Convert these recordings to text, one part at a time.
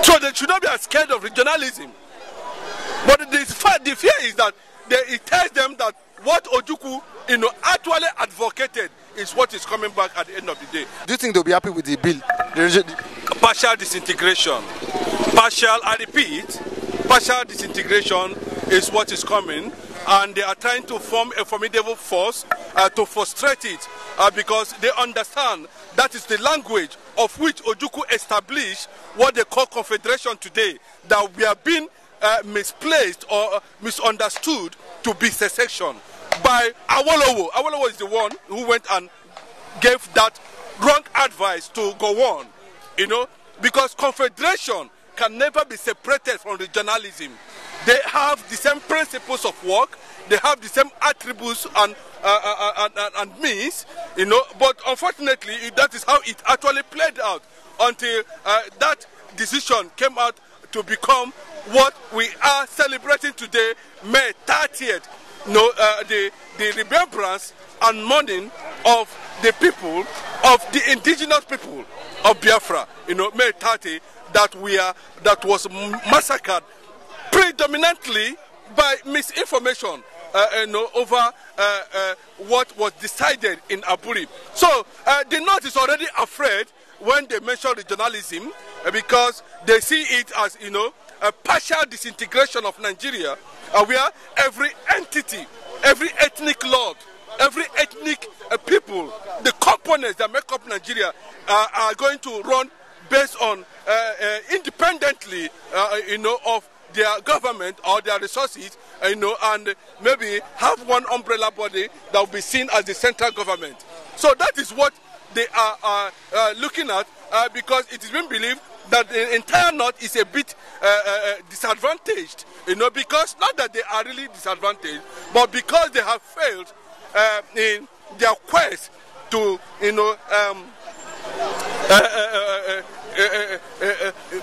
So they should not be scared of regionalism. But the fear is that it tells them that what Ojukwu, actually advocated is what is coming back at the end of the day. Do you think they'll be happy with the bill? Partial disintegration. I repeat, partial disintegration is what is coming, and they are trying to form a formidable force to frustrate it because they understand that is the language of which Ojukwu established what they call confederation today, that we have been misplaced or misunderstood to be secession by Awolowo. Awolowo is the one who went and gave that wrong advice to go on, because confederation can never be separated from regionalism. They have the same principles of work, they have the same attributes and means, but unfortunately that is how it actually played out until that decision came out to become what we are celebrating today, May 30th. The remembrance and mourning of the people, of the indigenous people of Biafra, May 30, that was massacred predominantly by misinformation over what was decided in Aburi. So the North is already afraid when they mention regionalism because they see it as a partial disintegration of Nigeria, where every entity, every ethnic lord, every ethnic people, the components that make up Nigeria are going to run based on independently, of their government or their resources, and maybe have one umbrella body that will be seen as the central government. So that is what they are looking at, because it is being believed that the entire North is a bit disadvantaged, because not that they are really disadvantaged, but because they have failed in their quest to,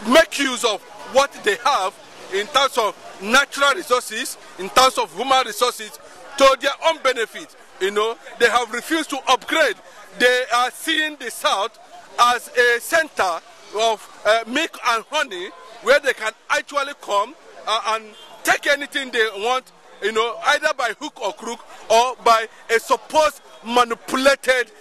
make use of what they have in terms of natural resources, in terms of human resources, to their own benefit. They have refused to upgrade. They are seeing the South as a center of milk and honey, where they can actually come and take anything they want, either by hook or crook or by a supposed manipulated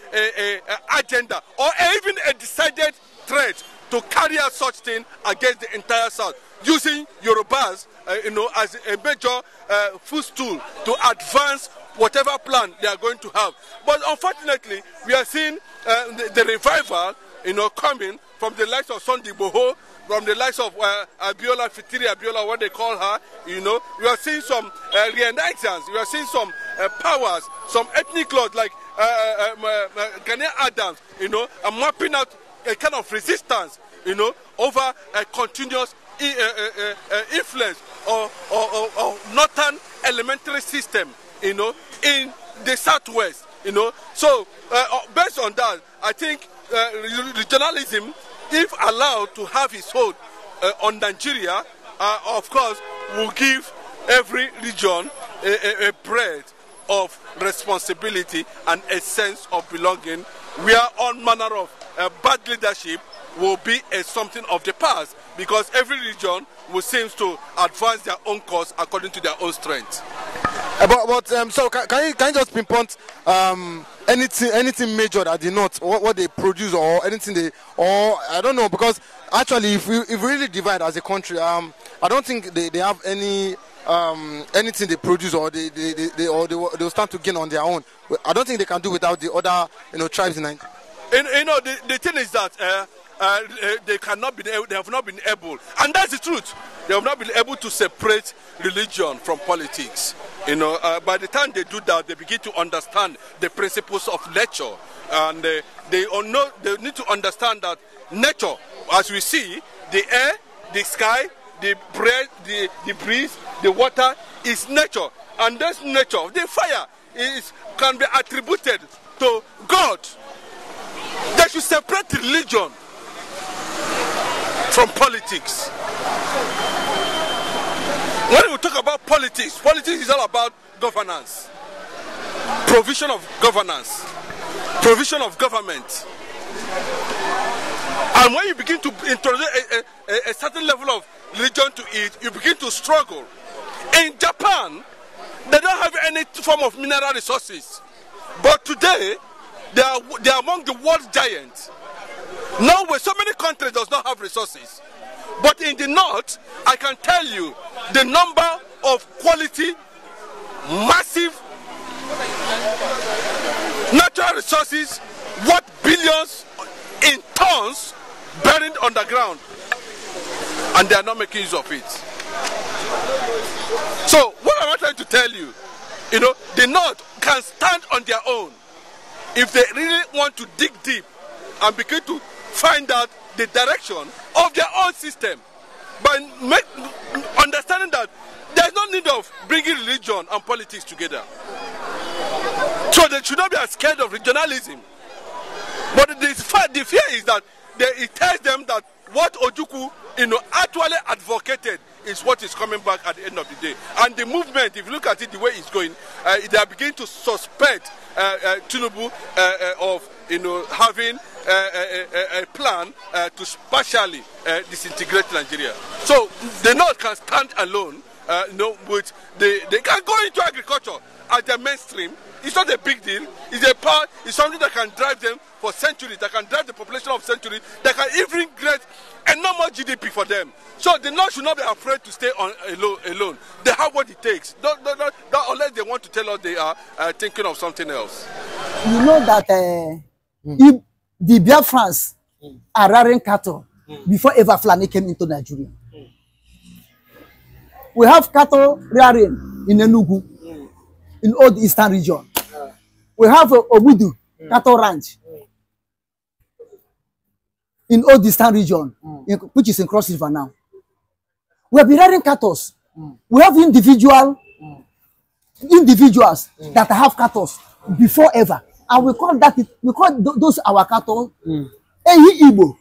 agenda, or even a decided threat to carry out such thing against the entire South, using Yorubas as a major footstool to advance whatever plan they are going to have. But unfortunately, we are seeing the revival coming from the likes of Sunday Boho, from the likes of Abiola, Fitiri Abiola, what they call her. We are seeing some renaissance, we are seeing some powers, some ethnic lords like Ghanaian Adams, and mapping out a kind of resistance, over a continuous influence or northern elementary system, in the Southwest, So based on that, I think regionalism, if allowed to have its hold on Nigeria, of course, will give every region a breadth of responsibility and a sense of belonging, where all manner of bad leadership will be something of the past, because every region will seem to advance their own cause according to their own strength. So can you just pinpoint anything major at the North, what they produce, or anything or I don't know, because actually if we really divide as a country, I don't think they have any anything they produce or they'll start to gain on their own. I don't think they can do without the other tribes in Nigeria. The thing is that they have not been able, and that's the truth. They have not been able to separate religion from politics. By the time they do that, they begin to understand the principles of nature, and they need to understand that nature, as we see, the air, the sky, the breeze, the water is nature, and this nature, the fire, can be attributed to God. They should separate religion from politics. When we talk about politics is all about governance, provision of governance, provision of government. And when you begin to introduce a certain level struggle. In Japan, they don't have any form of mineral resources. But today, they are among the world giants. Norway, so many countries does not have resources. But in the north, I can tell you the number of quality, massive natural resources worth billions in tons buried underground. And they are not making use of it. So what am I trying to tell you? You know, the North can stand on their own if they really want to dig deep and begin to find out the direction of their own system by understanding that there's no need of bringing religion and politics together. So they should not be scared of regionalism. But the fear is that it tells them that what Ojukwu, you know, actually advocated is what is coming back at the end of the day. And the movement, if you look at it the way it's going, they are beginning to suspect Tinubu of, you know, having a plan to partially disintegrate Nigeria. So the North can stand alone, you know, with they can go into agriculture as the mainstream. It's not a big deal. It's a part. It's something that can drive them for centuries. That can drive the population of centuries. That can even create enormous GDP for them. So the North should not be afraid to stay alone. They have what it takes. Not unless they want to tell us they are thinking of something else. You know that if the Biafrans are rearing cattle before ever Fulani came into Nigeria. We have cattle rearing in Enugu, in all the eastern region. We have Obudu cattle ranch in all the eastern region, which is in Cross River now. We have been rearing cattle. We have individuals that have cattle before ever, and we call those our cattle igbo.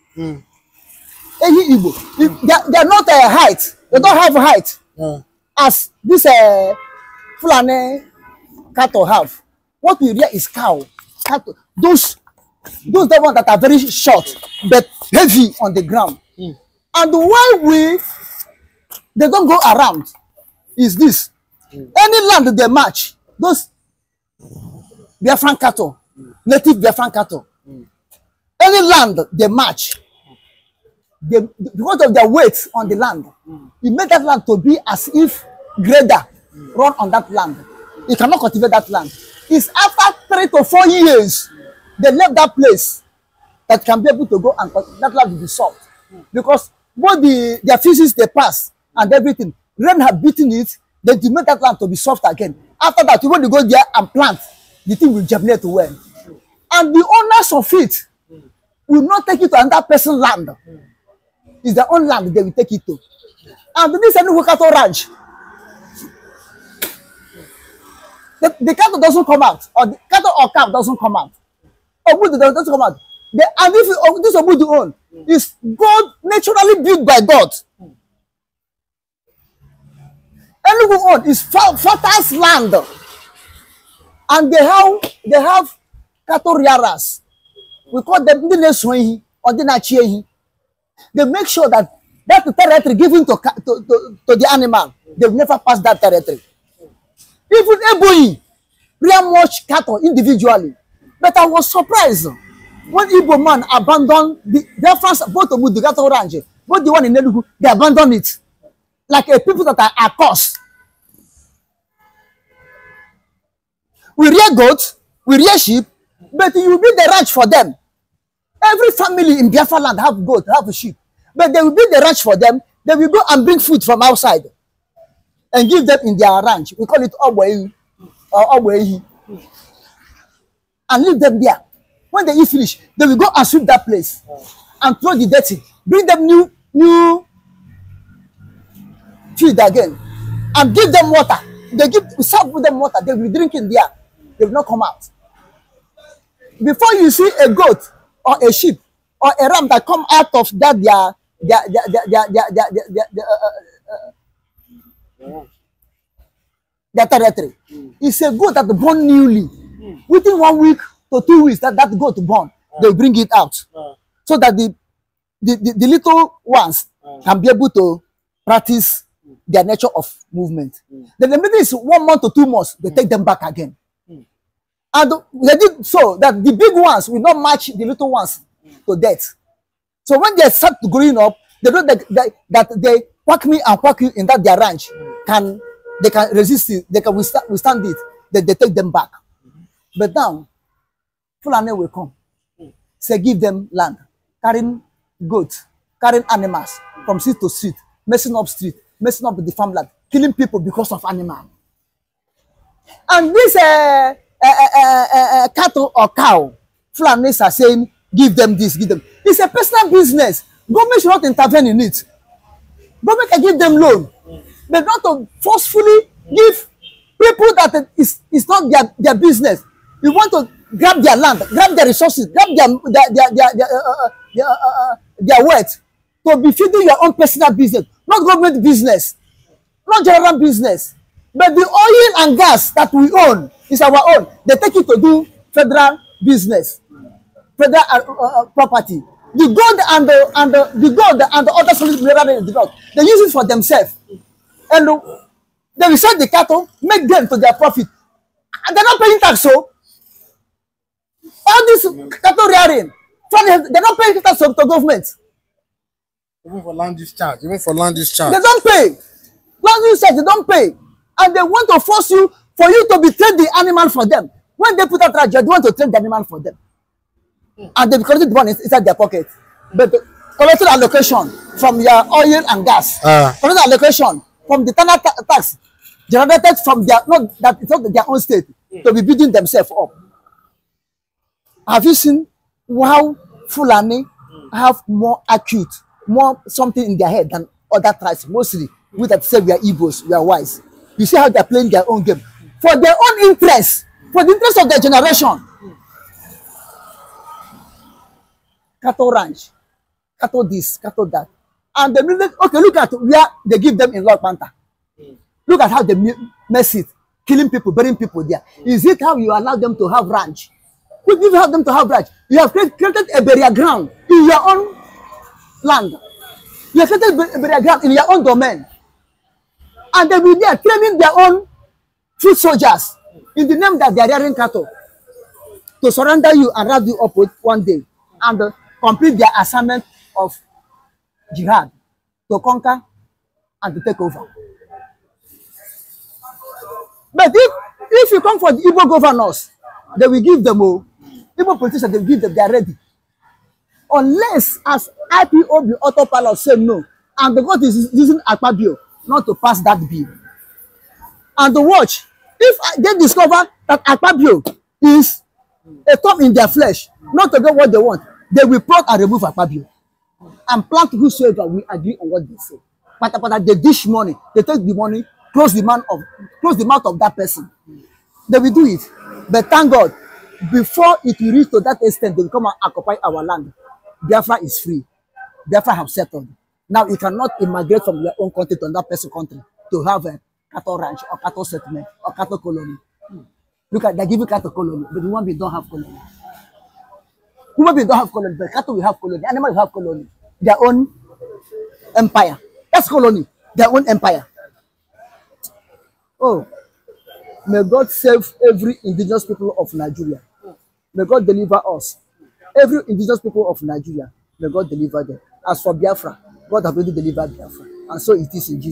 They are not a height. They don't have height as this Fulani cattle have. What we rear is cow. Cattle. Those the ones that are very short but heavy on the ground. And why they don't go around is this. Any land they match, those Biafran cattle, native Biafran cattle, any land they match, because of their weight on the land, it made that land to be as if grader run on that land. You cannot cultivate that land. It's after 3 to 4 years they left that place that can be able to go and that land will be soft. Because both their feces they pass and everything, rain have beaten it, then to make that land to be soft again. After that, when you go there and plant, the thing will germinate well. And the owners of it will not take it to another person's land. It's their own land they will take it to. And this Enugu cattle ranch, the cattle doesn't come out, or the cattle or calf doesn't come out. Obudu doesn't come out. And if this Obudu own is God naturally built by God. Enugu own is fertile land, and they have cattle rearers. We call them Ndineswehi or Dinachihi. They make sure that territory given to the animal, they will never pass that territory. Even Ebonyi rear much cattle individually. But I was surprised when Igbo man abandoned their France, both of the cattle ranch, both the one in Enugu, they abandoned it. Like a people that are cursed. We rear goats, we rear sheep, but you build the ranch for them. Every family in Biafra land have goat, have a sheep. But they will build the ranch for them. They will go and bring food from outside and give them in their ranch. We call it Obwehi or Obwehi. And leave them there. When they eat finish, they will go and sweep that place and throw the dirty. Bring them new feed again and give them water. We serve them water. They will drink in there. They will not come out. Before you see a goat or a sheep or a ram that come out of that their territory, it's a goat that born newly. Within 1 week to 2 weeks that goat born, they bring it out so that the little ones can be able to practice their nature of movement. Then the middle is 1 month to 2 months, they take them back again. And they did so that the big ones will not match the little ones to death. So when they start growing up, they know that they quack me and quack you in that their ranch they can resist it, they can withstand it, then they take them back. But now, Fulani will come, say give them land, carrying goats, carrying animals from street to street, messing up the farmland, killing people because of animal. And this cattle or cow, Fulanis are saying, give them this, give them. It's a personal business. Government should not intervene in it. Government can give them loan, but not to forcefully give people that is not their business. You want to grab their land, grab their resources, grab their wealth to be feeding your own personal business, not government business, not general business. But the oil and gas that we own is our own. They take it to do federal business, federal property. The gold and the other solid mineral in the ground, they use it for themselves, and they will sell the cattle, make them to their profit, and they're not paying tax. So all this cattle rearing, they're not paying tax to government. Even for land discharge, they don't pay. Land discharge, they don't pay, and they want to force you for you to betray the animal for them. When they put out ranch, they want to trade the animal for them. And they collected the money inside their pocket. But the collected allocation from your oil and gas, collected allocation from the tunnel tax generated from their it's not their own state to be building themselves up. Have you seen how Fulani have more acute, more something in their head than other tribes? Mostly, we that say we are Igbos, we are wise. You see how they are playing their own game for their own interest, for the interest of their generation. Cattle ranch, cattle this, cattle that. And they okay, look at where they give them in Lord Panther. Look at how they mess it, killing people, burying people there. Is it how you allow them to have ranch? If you have them to have ranch, you have created a burial ground in your own land. You have created a burial ground in your own domain. And they will be there training their own foot soldiers in the name that they are rearing cattle to surrender you and wrap you up with one day. And complete their assignment of jihad to conquer and to take over. But if you come for the Igbo governors, they will give them all. Igbo politicians, they will give them, they are ready. Unless as IPO, the autopilot say no, and the Govt is using Ekpa bill not to pass that bill. And to watch, if they discover that Ekpa bill is a thorn in their flesh, not to get what they want, they will plot and remove Ekpa bill and plant whosoever will agree on what they say. But they dish money, they take the money, close the mouth of that person. They will do it. But thank God, before it will reach to that extent, they will come and occupy our land. Biafra is free. Biafra have settled. Now you cannot immigrate from your own country to another person's country to have a cattle ranch or cattle settlement or cattle colony. Look at, they give you cattle colony, but human beings don't have colony. Human beings don't have colony, but cattle will have colony. Animals will have colony. Their own empire. That's colony. Their own empire. Oh, may God save every indigenous people of Nigeria. May God deliver us. Every indigenous people of Nigeria, may God deliver them. As for Biafra, God has already delivered Biafra. And so it is in Jesus.